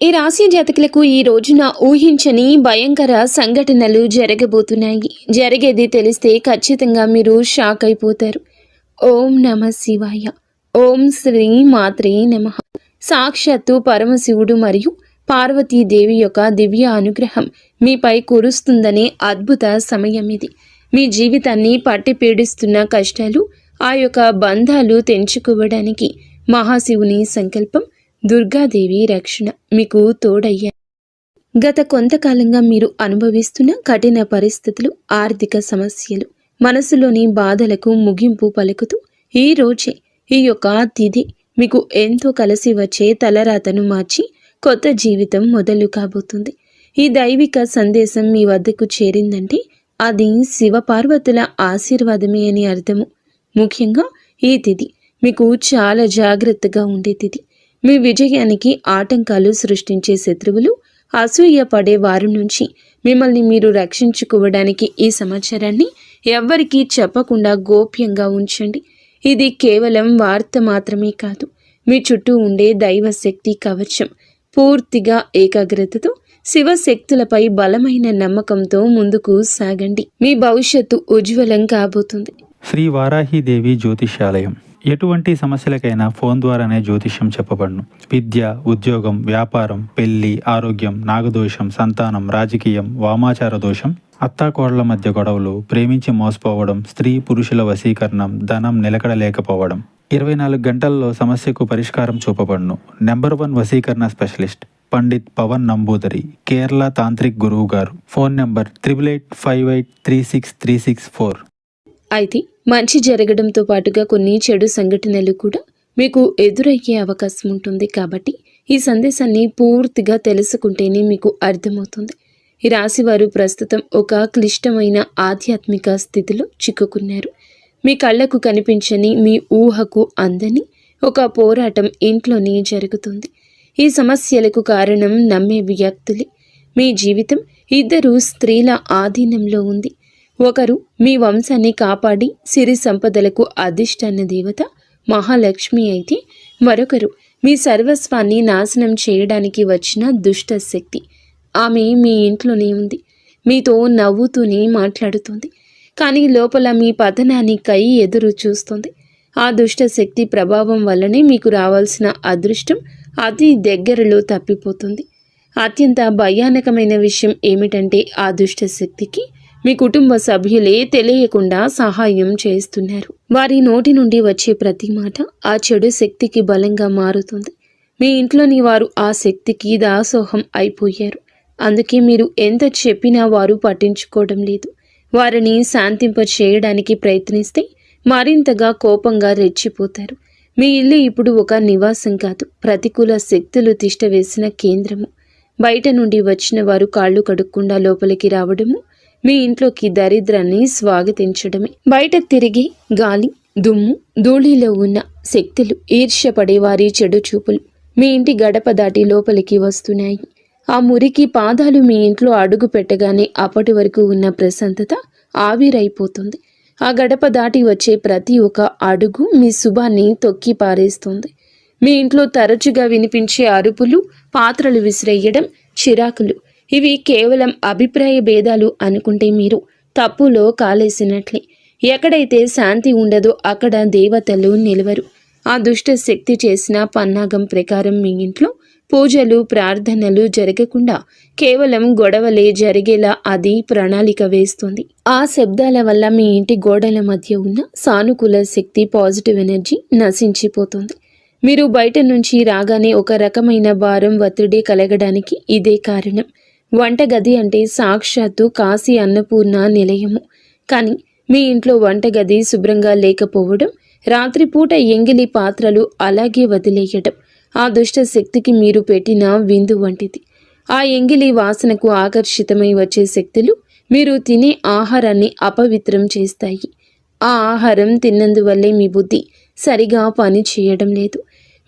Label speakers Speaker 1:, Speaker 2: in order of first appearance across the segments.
Speaker 1: ఈ రాశి జాతకులకు ఈ రోజున ఊహించని భయంకర సంఘటనలు జరగబోతున్నాయి. జరిగేది తెలిస్తే ఖచ్చితంగా మీరు షాక్ అయిపోతారు. ఓం నమ శివాయ. ఓం శ్రీ మాత్రే నమః. సాక్షాత్తు పరమశివుడు మరియు పార్వతీదేవి యొక్క దివ్య అనుగ్రహం మీపై కురుస్తుందనే అద్భుత సమయం ఇది. మీ జీవితాన్ని పట్టి పీడిస్తున్న కష్టాలు, ఆ యొక్క బంధాలు తెంచుకోవడానికి మహాశివుని సంకల్పం, దుర్గాదేవి రక్షణ మీకు తోడయ్యా. గత కొంతకాలంగా మీరు అనుభవిస్తున్న కఠిన పరిస్థితులు, ఆర్థిక సమస్యలు, మనసులోని బాధలకు ముగింపు పలుకుతూ ఈ రోజే ఈ యొక్క తిథి మీకు ఎంతో కలిసి వచ్చే తలరాతను మార్చి కొత్త జీవితం మొదలు కాబోతుంది. ఈ దైవిక సందేశం మీ వద్దకు చేరిందంటే అది శివపార్వతుల ఆశీర్వాదమే అని అర్థము. ముఖ్యంగా ఈ తిథి మీకు చాలా జాగ్రత్తగా ఉండే తిథి. మీ విజయానికి ఆటంకాలు సృష్టించే శత్రువులు, అసూయ పడే వారి నుంచి మిమ్మల్ని మీరు రక్షించుకోవడానికి ఈ సమాచారాన్ని ఎవ్వరికీ చెప్పకుండా గోప్యంగా ఉంచండి. ఇది కేవలం వార్త మాత్రమే కాదు, మీ చుట్టూ ఉండే దైవశక్తి కవచం. పూర్తిగా ఏకాగ్రతతో శివశక్తులపై బలమైన నమ్మకంతో ముందుకు సాగండి. మీ భవిష్యత్తు ఉజ్వలం కాబోతుంది.
Speaker 2: శ్రీ వారాహిదేవి జ్యోతిష్యాలయం. ఎటువంటి సమస్యలకైనా ఫోన్ ద్వారానే జ్యోతిష్యం చెప్పబడును. విద్య, ఉద్యోగం, వ్యాపారం, పెళ్లి, ఆరోగ్యం, నాగదోషం, సంతానం, రాజకీయం, వామాచార దోషం, అత్తాకోడళ్ల మధ్య గొడవలు, ప్రేమించి మోసపోవడం, స్త్రీ పురుషుల వశీకరణం, ధనం నిలకడలేకపోవడం, 24 గంటల్లో సమస్యకు పరిష్కారం చూపబడును. నెంబర్ 1 వశీకరణ స్పెషలిస్ట్ పండిత్ పవన్ నంబూదరి, కేరళ తాంత్రిక్ గురువు గారు. Phone number 8858363634.
Speaker 1: అయితే మంచి జరగడంతో పాటుగా కొన్ని చెడు సంఘటనలు కూడా మీకు ఎదురయ్యే అవకాశం ఉంటుంది. కాబట్టి ఈ సందేశాన్ని పూర్తిగా తెలుసుకుంటేనే మీకు అర్థమవుతుంది. ఈ రాశివారు ప్రస్తుతం ఒక క్లిష్టమైన ఆధ్యాత్మిక స్థితిలో చిక్కుకున్నారు. మీ కళ్ళకు కనిపించని, మీ ఊహకు అందని ఒక పోరాటం ఇంట్లోనే జరుగుతుంది. ఈ సమస్యలకు కారణం నమ్మే వ్యక్తులే. మీ జీవితం 2 స్త్రీల ఆధీనంలో ఉంది. ఒకరు మీ వంశాన్ని కాపాడి సిరి సంపదలకు అధిష్టాన దేవత మహాలక్ష్మి అయితే, మరొకరు మీ సర్వస్వాన్ని నాశనం చేయడానికి వచ్చిన దుష్ట శక్తి. ఆమె మీ ఇంట్లోనే ఉంది, మీతో నవ్వుతూనే మాట్లాడుతుంది, కానీ లోపల మీ పతనానికై ఎదురు చూస్తుంది. ఆ దుష్ట శక్తి ప్రభావం వల్లనే మీకు రావాల్సిన అదృష్టం అతి దగ్గరలో తప్పిపోతుంది. అత్యంత భయానకమైన విషయం ఏమిటంటే ఆ దుష్ట శక్తికి మీ కుటుంబ సభ్యులే తెలియకుండా సహాయం చేస్తున్నారు. వారి నోటి నుండి వచ్చే ప్రతి మాట ఆ చెడు శక్తికి బలంగా మారుతుంది. మీ ఇంట్లోని వారు ఆ శక్తికి దాసోహం అయిపోయారు. అందుకే మీరు ఎంత చెప్పినా వారు పట్టించుకోవడం లేదు. వారిని శాంతింప చేయడానికి ప్రయత్నిస్తే మరింతగా కోపంగా రెచ్చిపోతారు. మీ ఇల్లు ఇప్పుడు ఒక నివాసం కాదు, ప్రతికూల శక్తులు తిష్టవేసిన కేంద్రము. బయట నుండి వచ్చిన వారు కాళ్ళు కడుక్కుండా లోపలికి రావడము మీ ఇంట్లోకి దరిద్రాన్ని స్వాగతించడమే. బయట తిరిగి గాలి, దుమ్ము, ధూళిలో ఉన్న శక్తులు, ఈర్ష్యపడే వారి చెడు చూపులు మీ ఇంటి గడప దాటి లోపలికి వస్తున్నాయి. ఆ మురికి పాదాలు మీ ఇంట్లో అడుగు పెట్టగానే అప్పటి వరకు ఉన్న ప్రశాంతత ఆవిరైపోతుంది. ఆ గడప దాటి వచ్చే ప్రతి ఒక్క అడుగు మీ శుభాన్ని తొక్కి పారేస్తుంది. మీ ఇంట్లో తరచుగా వినిపించే అరుపులు, పాత్రలు విసిరేయడం, చిరాకులు, ఇవి కేవలం అభిప్రాయ భేదాలు అనుకుంటే మీరు తప్పులో కాలేసినట్లే. ఎక్కడైతే శాంతి ఉండదో అక్కడ దేవతలు నిలవరు. ఆ దుష్ట శక్తి చేసిన పన్నాగం ప్రకారం మీ ఇంట్లో పూజలు, ప్రార్థనలు జరగకుండా కేవలం గొడవలే జరిగేలా అది ప్రణాళిక వేస్తుంది. ఆ శబ్దాల వల్ల మీ ఇంటి గోడల మధ్య ఉన్న సానుకూల శక్తి, పాజిటివ్ ఎనర్జీ నశించిపోతుంది. మీరు బయట నుంచి రాగానే ఒక రకమైన భారం, ఒత్తిడి కలగడానికి ఇదే కారణం. వంటగది అంటే సాక్షాత్తు కాశీ అన్నపూర్ణ నిలయము. కానీ మీ ఇంట్లో వంటగది శుభ్రంగా లేకపోవడం, రాత్రిపూట ఎంగిలి పాత్రలు అలాగే వదిలేయడం ఆ దుష్ట శక్తికి మీరు పెట్టిన విందు వంటిది. ఆ ఎంగిలి వాసనకు ఆకర్షితమై వచ్చే శక్తులు మీరు తినే ఆహారాన్ని అపవిత్రం చేస్తాయి. ఆ ఆహారం తిన్నందువల్లే మీ బుద్ధి సరిగా పని చేయడం లేదు.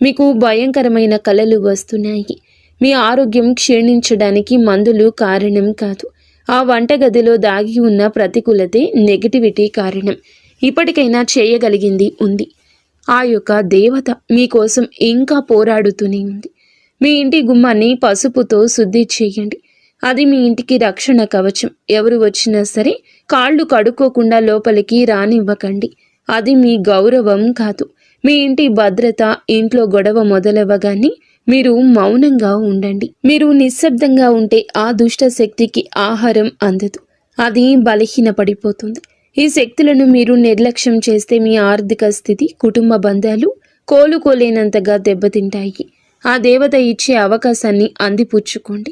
Speaker 1: మీకు భయంకరమైన కలలు వస్తున్నాయి. మీ ఆరోగ్యం క్షీణించడానికి మందులు కారణం కాదు. ఆ వంటగదిలో దాగి ఉన్న ప్రతికూలతే, నెగటివిటీ కారణం. ఇప్పటికైనా చేయగలిగింది ఉంది. ఆ యొక్క దేవత మీకోసం ఇంకా పోరాడుతూనే ఉంది. మీ ఇంటి గుమ్మాన్ని పసుపుతో శుద్ధి చేయండి. అది మీ ఇంటికి రక్షణ కవచం. ఎవరు వచ్చినా సరే కాళ్ళు కడుక్కోకుండా లోపలికి రానివ్వకండి. అది మీ గౌరవం కాదు. మీ ఇంటి భద్రత. ఇంట్లో గొడవ మొదలవ్వగానే మీరు మౌనంగా ఉండండి. మీరు నిశ్శబ్దంగా ఉంటే ఆ దుష్ట శక్తికి ఆహారం అందదు. అది బలహీనపడిపోతుంది. ఈ శక్తులను మీరు నిర్లక్ష్యం చేస్తే మీ ఆర్థిక స్థితి, కుటుంబ బంధాలు కోలుకోలేనంతగా దెబ్బతింటాయి. ఆ దేవత ఇచ్చే అవకాశాన్ని అందిపుచ్చుకోండి.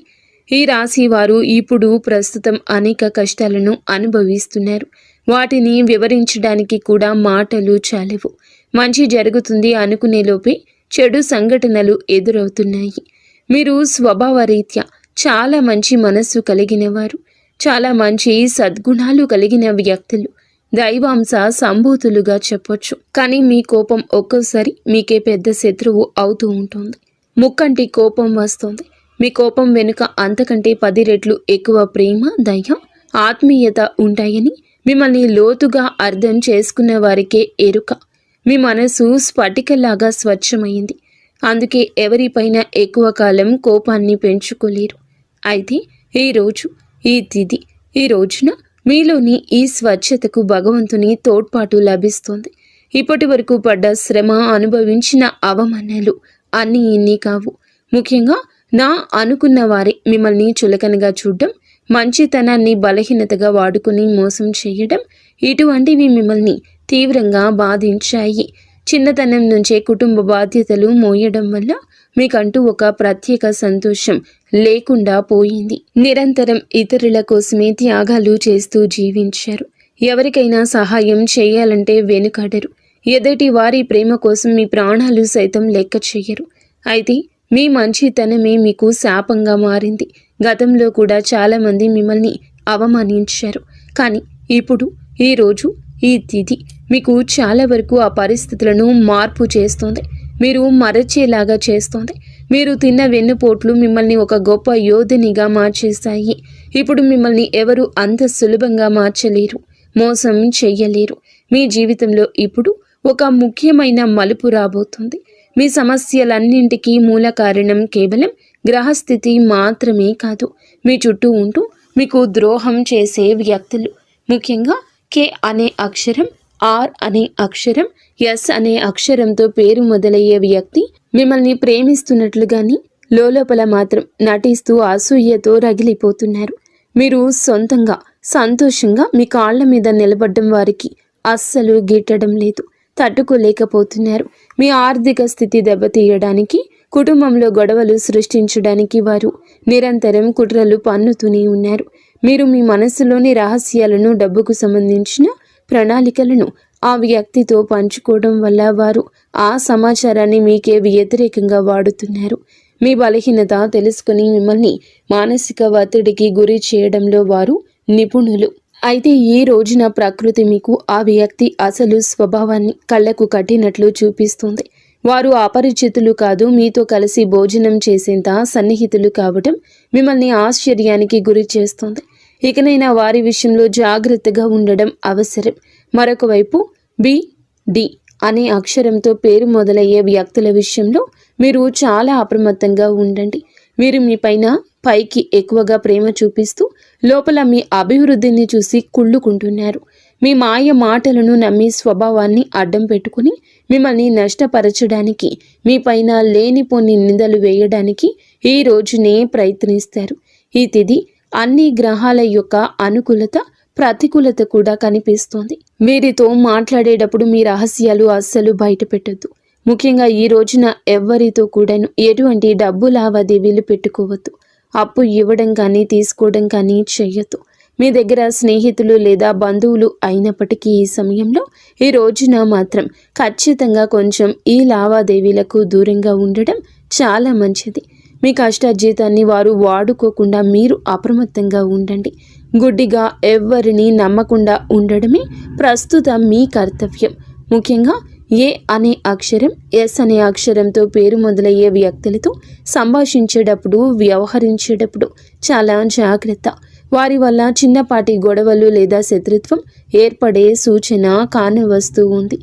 Speaker 1: ఈ రాశి వారు ఇప్పుడు ప్రస్తుతం అనేక కష్టాలను అనుభవిస్తున్నారు. వాటిని వివరించడానికి కూడా మాటలు చాలవు. మంచి జరుగుతుంది అనుకునేలోపే చెడు సంఘటనలు ఎదురవుతున్నాయి. మీరు స్వభావరీత్యా చాలా మంచి మనస్సు కలిగిన వారు, చాలా మంచి సద్గుణాలు కలిగిన వ్యక్తులు, దైవాంశ సంభూతులుగా చెప్పొచ్చు. కానీ మీ కోపం ఒక్కోసారి మీకే పెద్ద శత్రువు అవుతూ ఉంటుంది. ముక్కంటి కోపం వస్తుంది. మీ కోపం వెనుక అంతకంటే 10 రెట్లు ఎక్కువ ప్రేమ, దయ, ఆత్మీయత ఉంటాయని మిమ్మల్ని లోతుగా అర్థం చేసుకున్న వారికే ఎరుక. మీ మనసు స్ఫటికలాగా స్వచ్ఛమైంది. అందుకే ఎవరిపైన ఎక్కువ కాలం కోపాన్ని పెంచుకోలేరు. అయితే ఈ తిథి, ఈ రోజున మీలోని ఈ స్వచ్ఛతకు భగవంతుని తోడ్పాటు లభిస్తుంది. ఇప్పటి వరకు పడ్డ శ్రమ, అనుభవించిన అవమానాలు అన్నీ ఇన్ని కావు. ముఖ్యంగా నా అనుకున్న వారే మిమ్మల్ని చులకనగా చూడడం, మంచితనాన్ని బలహీనతగా వాడుకుని మోసం చేయడం, ఇటువంటివి మిమ్మల్ని తీవ్రంగా బాధించాయి. చిన్నతనం నుంచే కుటుంబ బాధ్యతలు మోయడం వల్ల మీకంటూ ఒక ప్రత్యేక సంతోషం లేకుండా పోయింది. నిరంతరం ఇతరుల కోసమే త్యాగాలు చేస్తూ జీవించారు. ఎవరికైనా సహాయం చేయాలంటే వెనుకాడరు. ఎదుటి వారి ప్రేమ కోసం మీ ప్రాణాలు సైతం లెక్క చేయరు. అయితే మీ మంచితనమే మీకు శాపంగా మారింది. గతంలో కూడా చాలామంది మిమ్మల్ని అవమానించారు. కానీ ఇప్పుడు, ఈరోజు, ఈ తిథి మీకు చాలా వరకు ఆ పరిస్థితులను మార్పు చేస్తుంది. మీరు మరచేలాగా చేస్తుంది. మీరు తిన్న వెన్నుపోట్లు మిమ్మల్ని ఒక గొప్ప యోధునిగా మార్చేస్తాయి. ఇప్పుడు మిమ్మల్ని ఎవరు అంత సులభంగా మార్చలేరు, మోసం చెయ్యలేరు. మీ జీవితంలో ఇప్పుడు ఒక ముఖ్యమైన మలుపు రాబోతుంది. మీ సమస్యలన్నింటికీ మూల కారణం కేవలం గ్రహస్థితి మాత్రమే కాదు, మీ చుట్టూ ఉంటూ మీకు ద్రోహం చేసే వ్యక్తులు. ముఖ్యంగా కే అనే అక్షరం, ఆర్ అనే అక్షరం, ఎస్ అనే అక్షరంతో పేరు మొదలయ్యే వ్యక్తి మిమ్మల్ని ప్రేమిస్తున్నట్లుగాని లోపల మాత్రం నటిస్తూ అసూయతో రగిలిపోతున్నారు. మీరు సొంతంగా సంతోషంగా మీ కాళ్ల మీద నిలబడ్డం వారికి అస్సలు గిట్టడం లేదు, తట్టుకోలేకపోతున్నారు. మీ ఆర్థిక స్థితి దెబ్బతీయడానికి, కుటుంబంలో గొడవలు సృష్టించడానికి వారు నిరంతరం కుట్రలు పన్నుతూనే ఉన్నారు. మీరు మీ మనస్సులోని రహస్యాలను, డబ్బుకు సంబంధించిన ప్రణాళికలను ఆ వ్యక్తితో పంచుకోవడం వల్ల వారు ఆ సమాచారాన్ని మీకే వ్యతిరేకంగా వాడుతున్నారు. మీ బలహీనత తెలుసుకుని మిమ్మల్ని మానసిక ఒత్తిడికి గురి చేయడంలో వారు నిపుణులు. అయితే ఈ రోజున ప్రకృతి మీకు ఆ వ్యక్తి అసలు స్వభావాన్ని కళ్ళకు కట్టినట్లు చూపిస్తుంది. వారు అపరిచితులు కాదు, మీతో కలిసి భోజనం చేసేంత సన్నిహితులు కావడం మిమ్మల్ని ఆశ్చర్యానికి గురి చేస్తుంది. ఇకనైనా వారి విషయంలో జాగ్రత్తగా ఉండడం అవసరం. మరొక వైపు డి అనే అక్షరంతో పేరు మొదలయ్యే వ్యక్తుల విషయంలో మీరు చాలా అప్రమత్తంగా ఉండండి. వీరు మీ పైకి ఎక్కువగా ప్రేమ చూపిస్తూ లోపల మీ అభివృద్ధిని చూసి కుళ్ళుకుంటున్నారు. మీ మాయ మాటలను నమ్మి స్వభావాన్ని అడ్డం పెట్టుకుని మిమ్మల్ని నష్టపరచడానికి, మీ పైన లేనిపోని నిందలు వేయడానికి ఈ రోజునే ప్రయత్నిస్తారు. ఈ తిథి అన్ని గ్రహాల యొక్క అనుకూలత, ప్రతికూలత కూడా కనిపిస్తోంది. వీరితో మాట్లాడేటప్పుడు మీ రహస్యాలు అస్సలు బయట పెట్టద్దు. ముఖ్యంగా ఈ రోజున ఎవ్వరితో కూడాను ఎటువంటి డబ్బు లావాదేవీలు పెట్టుకోవద్దు. అప్పు ఇవ్వడం కానీ తీసుకోవడం కానీ చెయ్యొద్దు. మీ దగ్గర స్నేహితులు లేదా బంధువులు అయినప్పటికీ ఈ సమయంలో, ఈ రోజున మాత్రం ఖచ్చితంగా కొంచెం ఈ లావాదేవీలకు దూరంగా ఉండడం చాలా మంచిది. మీ కష్టార్జితాన్ని వారు వాడుకోకుండా మీరు అప్రమత్తంగా ఉండండి. గుడ్డిగా ఎవ్వరిని నమ్మకుండా ఉండడమే ప్రస్తుతం మీ కర్తవ్యం. ముఖ్యంగా ఏ అనే అక్షరం, ఎస్ అనే అక్షరంతో పేరు మొదలయ్యే వ్యక్తులతో సంభాషించేటప్పుడు, వ్యవహరించేటప్పుడు చాలా జాగ్రత్త. వారి వల్ల చిన్నపాటి గొడవలు లేదా శత్రుత్వం ఏర్పడే సూచన కానవస్తూ ఉంది.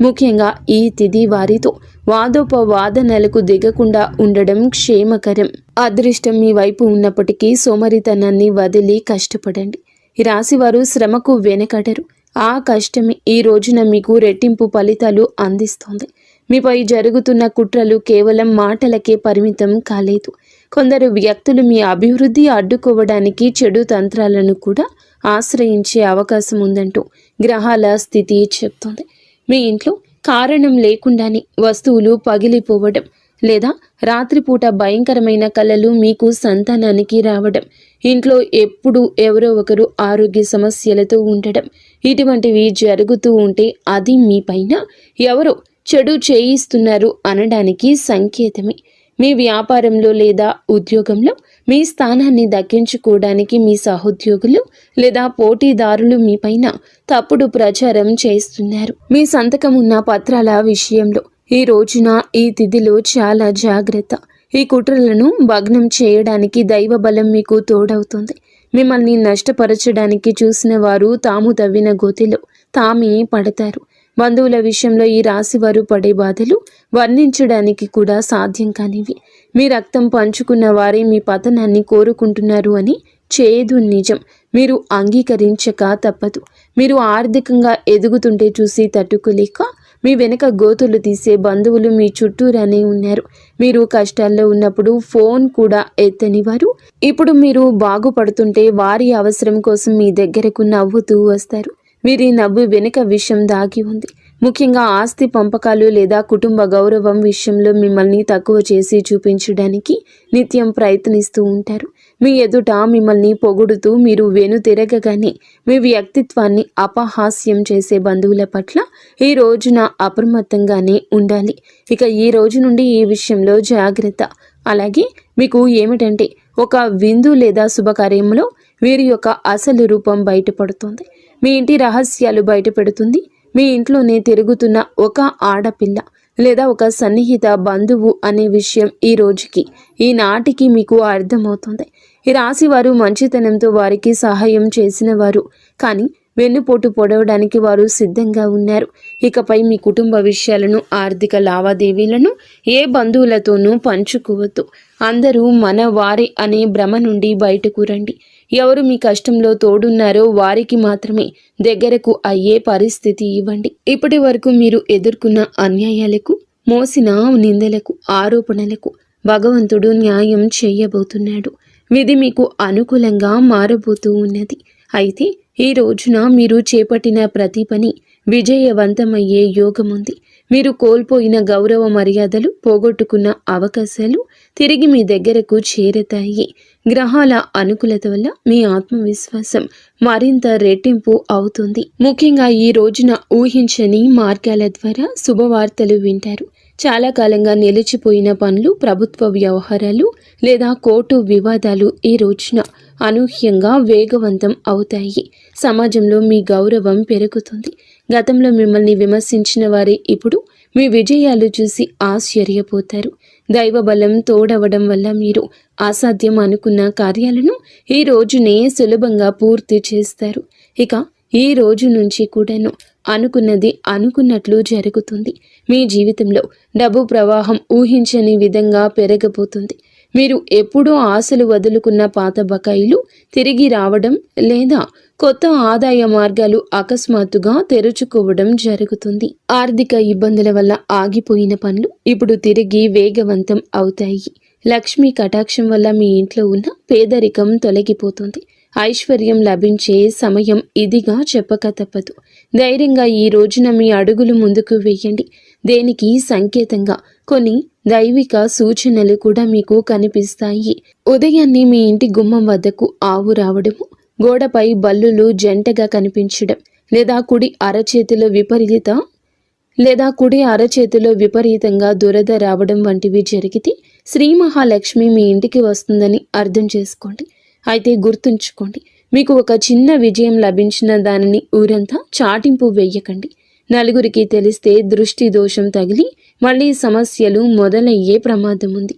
Speaker 1: ముఖ్యంగా ఈ తిథి వారితో వాదోపవాదనలకు దిగకుండా ఉండడం క్షేమకరం. అదృష్టం మీ వైపు ఉన్నప్పటికీ సోమరితనాన్ని వదిలి కష్టపడండి. ఈ రాశివారు శ్రమకు వెనకడరు. ఆ కష్టమే ఈ రోజున మీకు రెట్టింపు ఫలితాలు అందిస్తోంది. మీపై జరుగుతున్న కుట్రలు కేవలం మాటలకే పరిమితం కాలేదు. కొందరు వ్యక్తులు మీ అభివృద్ధి అడ్డుకోవడానికి చెడు తంత్రాలను కూడా ఆశ్రయించే అవకాశం ఉందంటూ గ్రహాల స్థితి చెప్తోంది. మీ ఇంట్లో కారణం లేకుండానే వస్తువులు పగిలిపోవడం లేదా రాత్రిపూట భయంకరమైన కలలు మీకు సంతానానికి రావడం, ఇంట్లో ఎప్పుడూ ఎవరో ఒకరు ఆరోగ్య సమస్యలతో ఉండడం, ఇటువంటివి జరుగుతూ ఉంటే అది మీ పైన ఎవరో చెడు చేయిస్తున్నారు అనడానికి సంకేతమే. మీ వ్యాపారంలో లేదా ఉద్యోగంలో మీ స్థానాన్ని దక్కించుకోవడానికి మీ సహోద్యోగులు లేదా పోటీదారులు మీపైన తప్పుడు ప్రచారం చేస్తున్నారు. మీ సంతకం ఉన్న పత్రాల విషయంలో ఈ రోజున ఈ తిథిలో చాలా జాగ్రత్త. ఈ కుట్రలను భగ్నం చేయడానికి దైవ బలం మీకు తోడవుతుంది. మిమ్మల్ని నష్టపరచడానికి చూసిన వారు తాము తవ్విన గోతిలో తామే పడతారు. బంధువుల విషయంలో ఈ రాశివారు పడే బాధలు వర్ణించడానికి కూడా సాధ్యం కానివి. మీ రక్తం పంచుకున్న వారే మీ పతనాన్ని కోరుకుంటున్నారు అని చేదు నిజం. మీరు అంగీకరించక తప్పదు. మీరు ఆర్థికంగా ఎదుగుతుంటే చూసి తట్టుకోలేక మీ వెనక గోతులు తీసే బంధువులు మీ చుట్టూరానే ఉన్నారు. మీరు కష్టాల్లో ఉన్నప్పుడు ఫోన్ కూడా ఎత్తని వారు ఇప్పుడు మీరు బాగుపడుతుంటే వారి అవసరం కోసం మీ దగ్గరకు నవ్వుతూ వస్తారు. వీరి నవ్వు వెనుక విషయం దాగి ఉంది. ముఖ్యంగా ఆస్తి పంపకాలు లేదా కుటుంబ గౌరవం విషయంలో మిమ్మల్ని తక్కువ చేసి చూపించడానికి నిత్యం ప్రయత్నిస్తూ ఉంటారు. మీ ఎదుట మిమ్మల్ని పొగుడుతూ మీరు వెనుతిరగగానే మీ వ్యక్తిత్వాన్ని అపహాస్యం చేసే బంధువుల పట్ల ఈ రోజున అప్రమత్తంగానే ఉండాలి. ఇక ఈ రోజు నుండి ఈ విషయంలో జాగ్రత్త. అలాగే మీకు ఏమిటంటే ఒక విందు లేదా శుభకార్యంలో వీరి యొక్క అసలు రూపం బయటపడుతుంది. మీ ఇంటి రహస్యాలు బయటపెడుతుంది. మీ ఇంట్లోనే తిరుగుతున్న ఒక ఆడపిల్ల లేదా ఒక సన్నిహిత బంధువు అనే విషయం ఈ రోజుకి ఈనాటికి మీకు అర్థమవుతుంది. ఈ రాశి వారు మంచితనంతో వారికి సహాయం చేసిన వారు, కానీ వెన్నుపోటు పొడవడానికి వారు సిద్ధంగా ఉన్నారు. ఇకపై మీ కుటుంబ విషయాలను, ఆర్థిక లావాదేవీలను ఏ బంధువులతోనూ పంచుకోవద్దు. అందరూ మన వారే అనే భ్రమ నుండి బయటకు రండి. ఎవరు మీ కష్టంలో తోడున్నారో వారికి మాత్రమే దగ్గరకు అయ్యే పరిస్థితి ఇవ్వండి. ఇప్పటి వరకు మీరు ఎదుర్కొన్న అన్యాయాలకు, మోసిన నిందలకు, ఆరోపణలకు భగవంతుడు న్యాయం చేయబోతున్నాడు. విధి మీకు అనుకూలంగా మారబోతూ ఉన్నది. అయితే ఈ రోజున మీరు చేపట్టిన ప్రతి పని విజయవంతమయ్యే యోగం ఉంది. మీరు కోల్పోయిన గౌరవ మర్యాదలు, పోగొట్టుకున్న అవకాశాలు తిరిగి మీ దగ్గరకు చేరతాయి. గ్రహాల అనుకూలత వల్ల మీ ఆత్మవిశ్వాసం మరింత రెట్టింపు అవుతుంది. ముఖ్యంగా ఈ రోజున ఊహించని మార్గాల ద్వారా శుభవార్తలు వింటారు. చాలా కాలంగా నిలిచిపోయిన పనులు, ప్రభుత్వ వ్యవహారాలు లేదా కోర్టు వివాదాలు ఈ రోజున అనూహ్యంగా వేగవంతం అవుతాయి. సమాజంలో మీ గౌరవం పెరుగుతుంది. గతంలో మిమ్మల్ని విమర్శించిన వారే ఇప్పుడు మీ విజయాలు చూసి ఆశ్చర్యపోతారు. దైవ బలం తోడవడం వల్ల మీరు అసాధ్యం అనుకున్న కార్యాలను ఈ రోజునే సులభంగా పూర్తి చేస్తారు. ఇక ఈ రోజు నుంచి కూడాను అనుకున్నది అనుకున్నట్లు జరుగుతుంది. మీ జీవితంలో డబ్బు ప్రవాహం ఊహించని విధంగా పెరగబోతుంది. మీరు ఎప్పుడూ ఆశలు వదులుకున్న పాత బకాయిలు తిరిగి రావడం లేదా కొత్త ఆదాయ మార్గాలు అకస్మాత్తుగా తెరుచుకోవడం జరుగుతుంది. ఆర్థిక ఇబ్బందుల వల్ల ఆగిపోయిన పనులు ఇప్పుడు తిరిగి వేగవంతం అవుతాయి. లక్ష్మీ కటాక్షం వల్ల మీ ఇంట్లో ఉన్న పేదరికం తొలగిపోతుంది. ఐశ్వర్యం లభించే సమయం ఇదిగా చెప్పక తప్పదు. ధైర్యంగా ఈ రోజున మీ అడుగులు ముందుకు వేయండి. దేనికి సంకేతంగా కొన్ని దైవిక సూచనలు కూడా మీకు కనిపిస్తాయి. ఉదయాన్నే మీ ఇంటి గుమ్మం వద్దకు ఆవు రావడము, గోడపై బల్లులు జంటగా కనిపించడం లేదా కుడి అరచేతిలో విపరీతంగా దురద రావడం వంటివి జరిగితే శ్రీ మహాలక్ష్మి మీ ఇంటికి వస్తుందని అర్థం చేసుకోండి. అయితే గుర్తుంచుకోండి, మీకు ఒక చిన్న విజయం లభించిన దానిని ఊరంతా చాటింపు వేయకండి. నలుగురికి తెలిస్తే దృష్టి దోషం తగిలి మళ్ళీ సమస్యలు మొదలయ్యే ప్రమాదం ఉంది.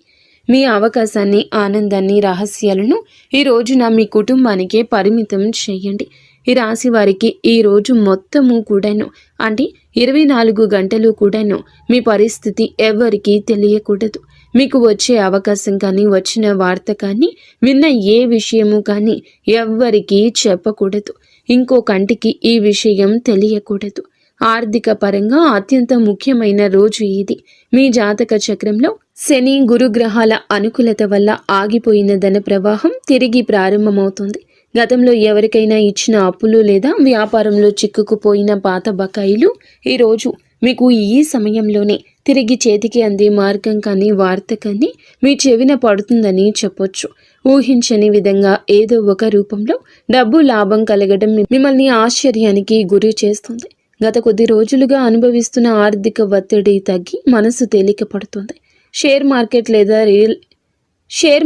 Speaker 1: మీ అవకాశాన్ని, ఆనందాన్ని, రహస్యాలను ఈ రోజున మీ కుటుంబానికే పరిమితం చేయండి. ఈ రాశి వారికి ఈ రోజు మొత్తము కూడాను అంటే 24 గంటలు కూడాను మీ పరిస్థితి ఎవరికీ తెలియకూడదు. మీకు వచ్చే అవకాశం కానీ, వచ్చిన వార్త కానీ, విన్న ఏ విషయము కానీ ఎవ్వరికీ చెప్పకూడదు. ఇంకో కంటికి ఈ విషయం తెలియకూడదు. ఆర్థిక పరంగా అత్యంత ముఖ్యమైన రోజు ఇది. మీ జాతక చక్రంలో శని గురు గ్రహాల అనుకూలత వల్ల ఆగిపోయిన ధన ప్రవాహం తిరిగి ప్రారంభమవుతుంది. గతంలో ఎవరికైనా ఇచ్చిన అప్పులు లేదా వ్యాపారంలో చిక్కుకుపోయిన పాత బకాయిలు ఈరోజు మీకు ఈ సమయంలోనే తిరిగి చేతికి అందే మార్గం కానీ, వార్త కానీ మీ చెవిన పడుతుందని చెప్పొచ్చు. ఊహించని విధంగా ఏదో ఒక రూపంలో డబ్బు లాభం కలగడం మిమ్మల్ని ఆశ్చర్యానికి గురి చేస్తుంది. గత కొద్ది రోజులుగా అనుభవిస్తున్న ఆర్థిక ఒత్తిడి తగ్గి మనసు తేలిక పడుతుంది. షేర్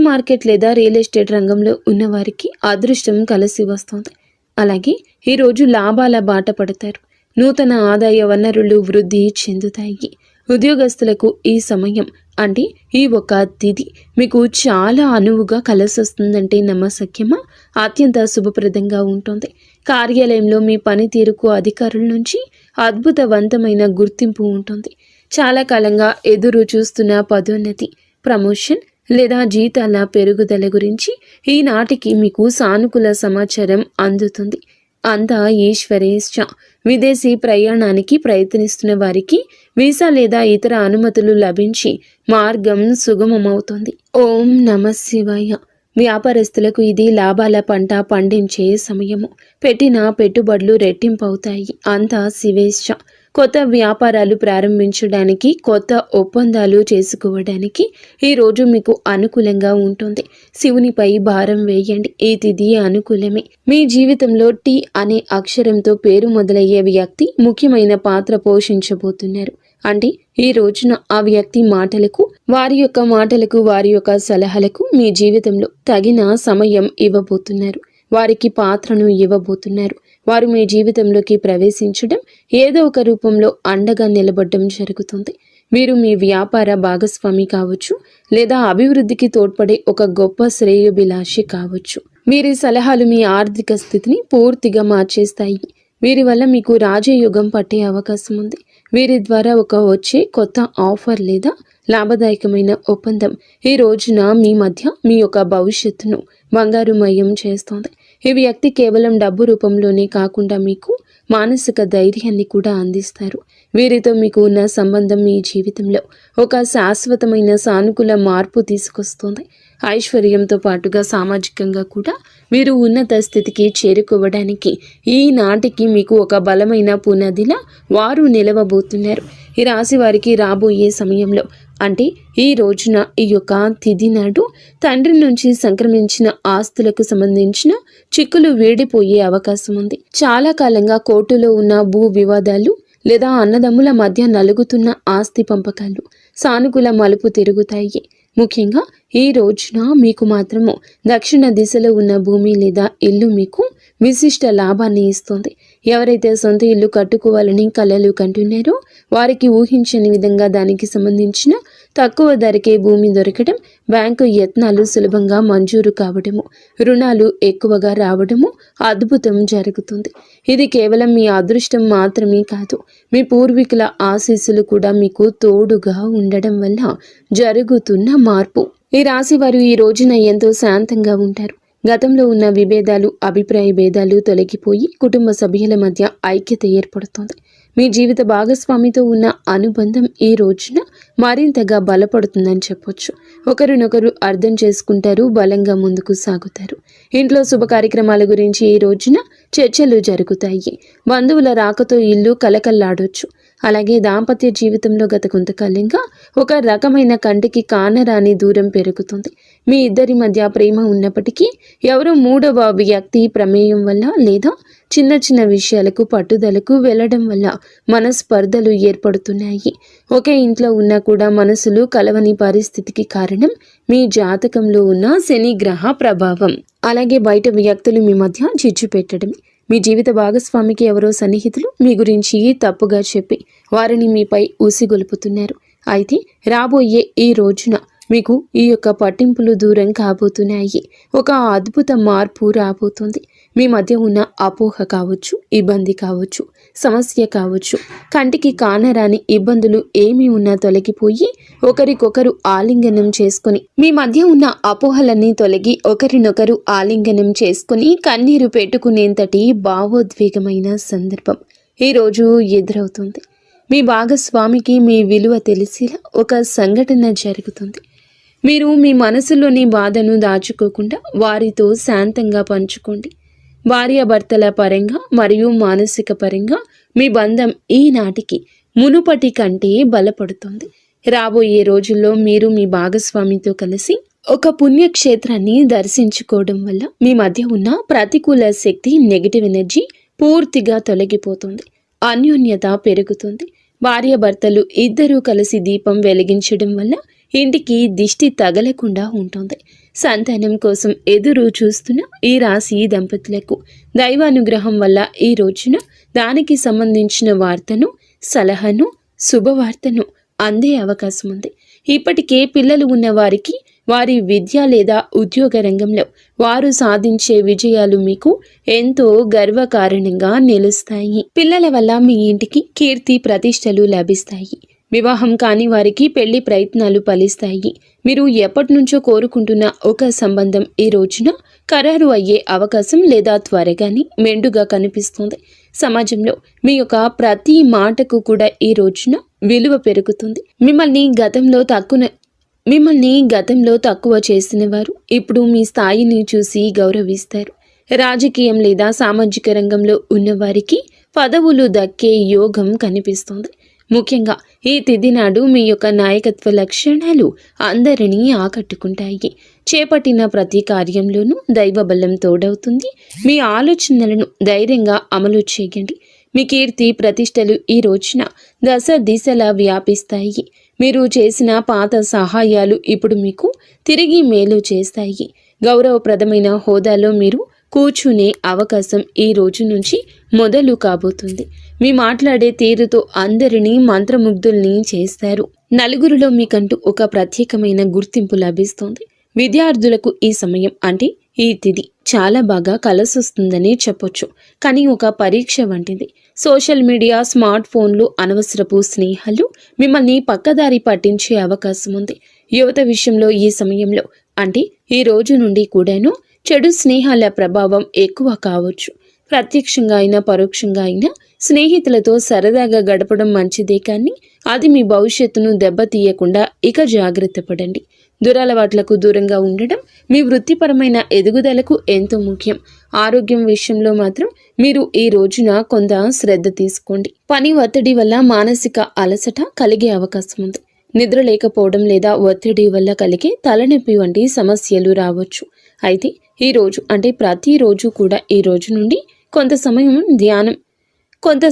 Speaker 1: మార్కెట్ లేదా రియల్ ఎస్టేట్ రంగంలో ఉన్నవారికి అదృష్టం కలిసి వస్తుంది. అలాగే ఈరోజు లాభాల బాట పడతారు. నూతన ఆదాయ వనరులు వృద్ధి చెందుతాయి. ఉద్యోగస్తులకు ఈ సమయం అంటే ఈ ఒక తిథి మీకు చాలా అనువుగా కలిసొస్తుందంటే నమ్మశక్యమా? అత్యంత శుభప్రదంగా ఉంటుంది. కార్యాలయంలో మీ పనితీరుకు అధికారుల నుంచి అద్భుతవంతమైన గుర్తింపు ఉంటుంది. చాలా కాలంగా ఎదురు చూస్తున్న పదోన్నతి, ప్రమోషన్ లేదా జీతాల పెరుగుదల గురించి ఈనాటికి మీకు సానుకూల సమాచారం అందుతుంది. అంతా ఈశ్వరేచ్ఛ. విదేశీ ప్రయాణానికి ప్రయత్నిస్తున్న వారికి వీసా లేదా ఇతర అనుమతులు లభించి మార్గం సుగమమవుతుంది. ఓం నమః శివాయ. వ్యాపారస్తులకు ఇది లాభాల పంట పండించే సమయము. పెట్టిన పెట్టుబడులు రెట్టింపవుతాయి. అంతా శివేచ్ఛ. కొత్త వ్యాపారాలు ప్రారంభించడానికి, కొత్త ఒప్పందాలు చేసుకోవడానికి ఈరోజు మీకు అనుకూలంగా ఉంటుంది. శివునిపై భారం వేయండి. ఈ తిథి అనుకూలమే. మీ జీవితంలో టీ అనే అక్షరంతో పేరు మొదలయ్యే వ్యక్తి ముఖ్యమైన పాత్ర పోషించబోతున్నారు. అంటే ఈ రోజున ఆ వ్యక్తి మాటలకు, వారి యొక్క సలహాలకు మీ జీవితంలో తగిన సమయం ఇవ్వబోతున్నారు. వారికి పాత్రను ఇవ్వబోతున్నారు. వారు మీ జీవితంలోకి ప్రవేశించడం, ఏదో ఒక రూపంలో అండగా నిలబడడం జరుగుతుంది. మీరు మీ వ్యాపార భాగస్వామి కావచ్చు, లేదా అభివృద్ధికి తోడ్పడే ఒక గొప్ప శ్రేయోభిలాషి కావచ్చు. వీరి సలహాలు మీ ఆర్థిక స్థితిని పూర్తిగా మార్చేస్తాయి. వీరి వల్ల మీకు రాజయోగం పట్టే అవకాశం ఉంది. వీరి ద్వారా వచ్చే కొత్త ఆఫర్ లేదా లాభదాయకమైన ఒప్పందం ఈ రోజున మీ మధ్య మీ యొక్క భవిష్యత్తును బంగారుమయం చేస్తోంది. ఈ వ్యక్తి కేవలం డబ్బు రూపంలోనే కాకుండా మీకు మానసిక ధైర్యాన్ని కూడా అందిస్తారు. వీరితో మీకు ఉన్న సంబంధం మీ జీవితంలో ఒక శాశ్వతమైన సానుకూల మార్పు తీసుకొస్తుంది. ఐశ్వర్యంతో పాటుగా సామాజికంగా కూడా మీరు ఉన్నత స్థితికి చేరుకోవడానికి ఈనాటికి మీకు ఒక బలమైన పునాదిలా వారు నిలవబోతున్నారు. ఈ రాశి వారికి రాబోయే సమయంలో అంటే ఈ రోజున ఈ యొక్క తిథి నాడు తండ్రి నుంచి సంక్రమించిన ఆస్తులకు సంబంధించిన చిక్కులు వీడిపోయే అవకాశం ఉంది. చాలా కాలంగా కోర్టులో ఉన్న భూ వివాదాలు లేదా అన్నదమ్ముల మధ్య నలుగుతున్న ఆస్తి పంపకాలు సానుకూల మలుపు తిరుగుతాయి. ముఖ్యంగా ఈ రోజున మీకు మాత్రము దక్షిణ దిశలో ఉన్న భూమి లేదా ఇల్లు మీకు విశిష్ట లాభాన్ని ఇస్తుంది. ఎవరైతే సొంత ఇల్లు కట్టుకోవాలని కలలు కంటున్నారో వారికి ఊహించని విధంగా దానికి సంబంధించిన తక్కువ ధరకే భూమి దొరకడం, బ్యాంకు యత్నాలు సులభంగా మంజూరు కావడము, రుణాలు ఎక్కువగా రావడము అద్భుతం జరుగుతుంది. ఇది కేవలం మీ అదృష్టం మాత్రమే కాదు, మీ పూర్వీకుల ఆశీస్సులు కూడా మీకు తోడుగా ఉండడం వల్ల జరుగుతున్న మార్పు. ఈ రాశి వారు ఈ రోజున ఎంతో శాంతంగా ఉంటారు. గతంలో ఉన్న విభేదాలు, అభిప్రాయ భేదాలు తొలగిపోయి కుటుంబ సభ్యుల మధ్య ఐక్యత ఏర్పడుతుంది. మీ జీవిత భాగస్వామితో ఉన్న అనుబంధం ఈ రోజున మరింతగా బలపడుతుందని చెప్పొచ్చు. ఒకరినొకరు అర్థం చేసుకుంటారు, బలంగా ముందుకు సాగుతారు. ఇంట్లో శుభ కార్యక్రమాల గురించి ఈ రోజున చర్చలు జరుగుతాయి. బంధువుల రాకతో ఇల్లు కలకల్లాడొచ్చు. అలాగే దాంపత్య జీవితంలో గత కొంతకాలంగా ఒక రకమైన కంటికి కానరాని దూరం పెరుగుతుంది. మీ ఇద్దరి మధ్య ప్రేమ ఉన్నప్పటికీ ఎవరో మూడవ వ్యక్తి ప్రమేయం వల్ల లేదా చిన్న చిన్న విషయాలకు పట్టుదలకు వెళ్ళడం వల్ల మనస్పర్ధలు ఏర్పడుతున్నాయి. ఒకే ఇంట్లో ఉన్నా కూడా మనసులు కలవని పరిస్థితికి కారణం మీ జాతకంలో ఉన్న శని గ్రహ ప్రభావం. అలాగే బయట వ్యక్తులు మీ మధ్య చిచ్చు పెట్టడం. మీ జీవిత భాగస్వామికి ఎవరో సన్నిహితులు మీ గురించి తప్పుగా చెప్పి వారిని మీపై ఉసిగొలుపుతున్నారు. అయితే రాబోయే ఈ రోజున మీకు ఈ యొక్క పట్టింపులు దూరం కాబోతున్నాయి. ఒక అద్భుత మార్పు రాబోతుంది. మీ మధ్య ఉన్న అపోహ కావచ్చు, ఇబ్బంది కావచ్చు, సమస్య కావచ్చు, కంటికి కానరాని ఇబ్బందులు ఏమీ ఉన్నా తొలగిపోయి ఒకరికొకరు ఆలింగనం చేసుకొని, మీ మధ్య ఉన్న అపోహలన్నీ తొలగి ఒకరినొకరు ఆలింగనం చేసుకొని కన్నీరు పెట్టుకునేంతటి భావోద్వేగమైన సందర్భం ఈరోజు ఎదురవుతుంది. మీ భాగస్వామికి మీ విలువ తెలిసేలా ఒక సంఘటన జరుగుతుంది. మీరు మీ మనసులోని బాధను దాచుకోకుండా వారితో శాంతంగా పంచుకోండి. భార్యాభర్తల పరంగా మరియు మానసిక పరంగా మీ బంధం ఈనాటికి మునుపటి కంటే బలపడుతుంది. రాబోయే రోజుల్లో మీరు మీ భాగస్వామితో కలిసి ఒక పుణ్యక్షేత్రాన్ని దర్శించుకోవడం వల్ల మీ మధ్య ఉన్న ప్రతికూల శక్తి, నెగిటివ్ ఎనర్జీ పూర్తిగా తొలగిపోతుంది. అన్యోన్యత పెరుగుతుంది. భార్యాభర్తలు ఇద్దరూ కలిసి దీపం వెలిగించడం వల్ల ఇంటికి దిష్టి తగలకుండా ఉంటుంది. సంతానం కోసం ఎదురు చూస్తున్న ఈ రాశి దంపతులకు దైవానుగ్రహం వల్ల ఈ రోజున దానికి సంబంధించిన వార్తను, సలహాను, శుభవార్తను అందే అవకాశం ఉంది. ఇప్పటికే పిల్లలు ఉన్న వారికి వారి విద్య లేదా ఉద్యోగ రంగంలో వారు సాధించే విజయాలు మీకు ఎంతో గర్వకారణంగా నిలుస్తాయి. పిల్లల వల్ల మీ ఇంటికి కీర్తి ప్రతిష్టలు లభిస్తాయి. వివాహం కాని వారికి పెళ్లి ప్రయత్నాలు ఫలిస్తాయి. మీరు ఎప్పటి నుంచో కోరుకుంటున్న ఒక సంబంధం ఈ రోజున ఖరారు అయ్యే అవకాశం లేదా త్వరగానే మెండుగా కనిపిస్తుంది. సమాజంలో మీ యొక్క ప్రతి మాటకు కూడా ఈ రోజున విలువ పెరుగుతుంది. మిమ్మల్ని గతంలో తక్కువ చేసిన వారు ఇప్పుడు మీ స్థాయిని చూసి గౌరవిస్తారు. రాజకీయం లేదా సామాజిక రంగంలో ఉన్నవారికి పదవులు దక్కే యోగం కనిపిస్తుంది. ముఖ్యంగా ఈ తిథి నాడు మీ యొక్క నాయకత్వ లక్షణాలు అందరినీ ఆకట్టుకుంటాయి. చేపట్టిన ప్రతి కార్యంలోనూ దైవబలం తోడవుతుంది. మీ ఆలోచనలను ధైర్యంగా అమలు చేయండి. మీ కీర్తి ప్రతిష్టలు ఈ రోజున దశ దిశలా వ్యాపిస్తాయి. మీరు చేసిన పాత సహాయాలు ఇప్పుడు మీకు తిరిగి మేలు చేస్తాయి. గౌరవప్రదమైన హోదాలో మీరు కూర్చునే అవకాశం ఈ రోజు నుంచి మొదలు కాబోతుంది. మీ మాట్లాడే తీరుతో అందరినీ మంత్రముగ్ధుల్ని చేస్తారు. నలుగురిలో మీకంటూ ఒక ప్రత్యేకమైన గుర్తింపు లభిస్తుంది. విద్యార్థులకు ఈ సమయం అంటే ఈ తిథి చాలా బాగా కలసొస్తుందని చెప్పొచ్చు. కానీ ఒక పరీక్ష వంటిది. సోషల్ మీడియా, స్మార్ట్ ఫోన్లు, అనవసరపు స్నేహాలు మిమ్మల్ని పక్కదారి పట్టించే అవకాశం ఉంది. యువత విషయంలో ఈ సమయంలో అంటే ఈ రోజు నుండి కూడాను చెడు స్నేహాల ప్రభావం ఎక్కువ కావచ్చు. ప్రత్యక్షంగా అయినా పరోక్షంగా అయినా స్నేహితులతో సరదాగా గడపడం మంచిదే, కానీ అది మీ భవిష్యత్తును దెబ్బతీయకుండా ఇక జాగ్రత్త పడండి. దురలవాట్లకు దూరంగా ఉండడం మీ వృత్తిపరమైన ఎదుగుదలకు ఎంతో ముఖ్యం. ఆరోగ్యం విషయంలో మాత్రం మీరు ఈ రోజున కొంత శ్రద్ధ తీసుకోండి. పని ఒత్తిడి వల్ల మానసిక అలసట కలిగే అవకాశం ఉంది. నిద్ర లేకపోవడం లేదా ఒత్తిడి వల్ల కలిగే తలనొప్పి వంటి సమస్యలు రావచ్చు. అయితే ఈ రోజు అంటే ప్రతిరోజు కూడా ఈ రోజు నుండి కొంత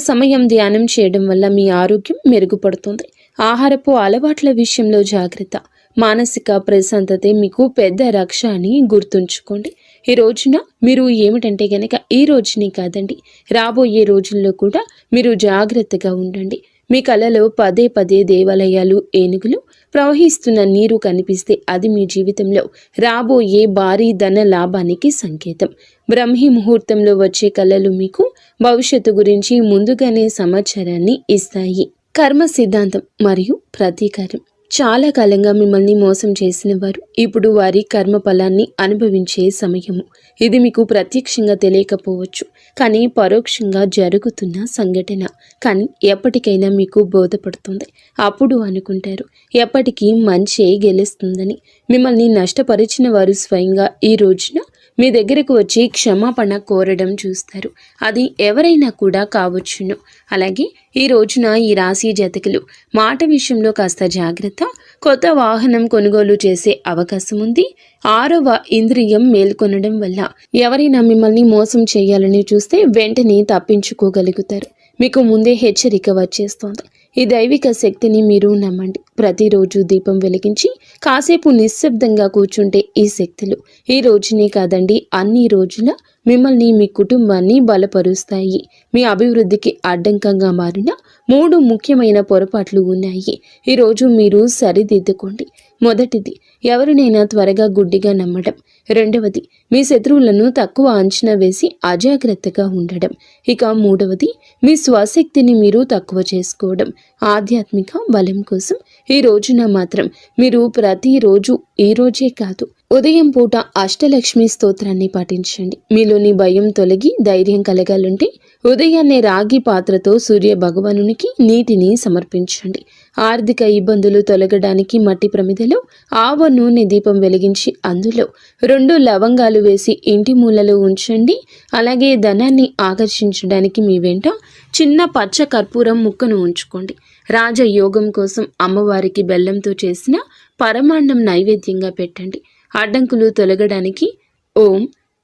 Speaker 1: సమయం ధ్యానం చేయడం వల్ల మీ ఆరోగ్యం మెరుగుపడుతుంది. ఆహారపు అలవాట్ల విషయంలో జాగ్రత్త. మానసిక ప్రశాంతతే మీకు పెద్ద రక్ష అని గుర్తుంచుకోండి. ఈ రోజున మీరు ఏమిటంటే గనక ఈ రోజుని కాదండి, రాబోయే రోజుల్లో కూడా మీరు జాగ్రత్తగా ఉండండి. మీ కలలో పదే పదే దేవాలయాలు, ఏనుగులు, ప్రవహిస్తున్న నీరు కనిపిస్తే అది మీ జీవితంలో రాబోయే భారీ ధన లాభానికి సంకేతం. బ్రహ్మీ ముహూర్తంలో వచ్చే కళలు మీకు భవిష్యత్తు గురించి ముందుగానే సమాచారాన్ని ఇస్తాయి. కర్మ సిద్ధాంతం మరియు ప్రతీకారం. చాలా కాలంగా మిమ్మల్ని మోసం చేసిన వారు ఇప్పుడు వారి కర్మ ఫలాన్ని అనుభవించే సమయము. ఇది మీకు ప్రత్యక్షంగా తెలియకపోవచ్చు, కానీ పరోక్షంగా జరుగుతున్న సంఘటన. కానీ ఎప్పటికైనా మీకు బోధపడుతుంది. అప్పుడు అనుకుంటారు ఎప్పటికీ మంచే గెలుస్తుందని. మిమ్మల్ని నష్టపరిచిన వారు స్వయంగా ఈ రోజున మీ దగ్గరకు వచ్చి క్షమాపణ కోరడం చూస్తారు. అది ఎవరైనా కూడా కావచ్చును. అలాగే ఈ రోజున ఈ రాశి జాతకులు మాట విషయంలో కాస్త జాగ్రత్త. కొత్త వాహనం కొనుగోలు చేసే అవకాశం ఉంది. 6వ ఇంద్రియం మేల్కొనడం వల్ల ఎవరైనా మిమ్మల్ని మోసం చేయాలని చూస్తే వెంటనే తప్పించుకోగలుగుతారు. మీకు ముందే హెచ్చరిక వచ్చేస్తోంది. ఈ దైవిక శక్తిని మీరు నమ్మండి. ప్రతిరోజు దీపం వెలిగించి కాసేపు నిశ్శబ్దంగా కూర్చుంటే ఈ శక్తులు ఈ రోజునే కాదండి, అన్ని రోజుల మిమ్మల్ని, మీ కుటుంబాన్ని బలపరుస్తాయి. మీ అభివృద్ధికి అడ్డంకంగా మారిన 3 ముఖ్యమైన పొరపాట్లు ఉన్నాయి. ఈరోజు మీరు సరిదిద్దుకోండి. మొదటిది, ఎవరినైనా త్వరగా గుడ్డిగా నమ్మడం. రెండవది, మీ శత్రువులను తక్కువ అంచనా వేసి అజాగ్రత్తగా ఉండడం. ఇక మూడవది, మీ స్వశక్తిని మీరు తక్కువ చేసుకోవడం. ఆధ్యాత్మిక బలం కోసం ఈ రోజున మాత్రం మీరు ప్రతిరోజు, ఈ రోజే కాదు, ఉదయం పూట అష్టలక్ష్మి స్తోత్రాన్ని పాటించండి. మీలోని భయం తొలగి ధైర్యం కలగాలంటే ఉదయాన్నే రాగి పాత్రతో సూర్య భగవానునికి నీటిని సమర్పించండి. ఆర్థిక ఇబ్బందులు తొలగడానికి మట్టి ప్రమిదలో ఆవ నూనె దీపం వెలిగించి అందులో 2 లవంగాలు వేసి ఇంటి మూలలో ఉంచండి. అలాగే ధనాన్ని ఆకర్షించడానికి మీ వెంట చిన్న పచ్చ కర్పూరం ముక్కను ఉంచుకోండి. రాజయోగం కోసం అమ్మవారికి బెల్లంతో చేసిన పరమాన్నం నైవేద్యంగా పెట్టండి. అడ్డంకులు తొలగడానికి ఓం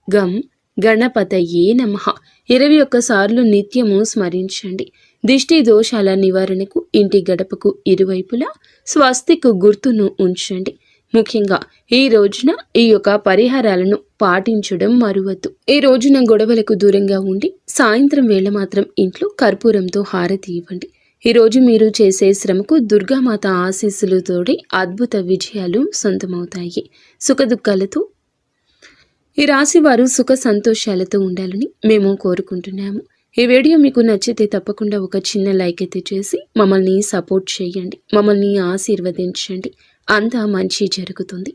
Speaker 1: గం గణపతయే నమః 21 సార్లు నిత్యము స్మరించండి. దిష్టి దోషాల నివారణకు ఇంటి గడపకు ఇరువైపులా స్వస్తిక్ గుర్తును ఉంచండి. ముఖ్యంగా ఈ రోజున ఈ యొక్క పరిహారాలను పాటించడం మరువద్దు. ఈ రోజున గొడవలకు దూరంగా ఉండి సాయంత్రం వేళ మాత్రం ఇంట్లో కర్పూరంతో హారతి ఇవ్వండి. ఈ రోజు మీరు చేసే శ్రమకు దుర్గామాత ఆశీస్సులతోటి అద్భుత విజయాలు సొంతమవుతాయి. సుఖదుఖాలతో ఈ రాశి వారు సుఖ సంతోషాలతో ఉండాలని మేము కోరుకుంటున్నాము. ఈ వీడియో మీకు నచ్చితే తప్పకుండా ఒక చిన్న లైక్ అయితే చేసి మమ్మల్ని సపోర్ట్ చేయండి. మమ్మల్ని ఆశీర్వదించండి. అంతా మంచి జరుగుతుంది.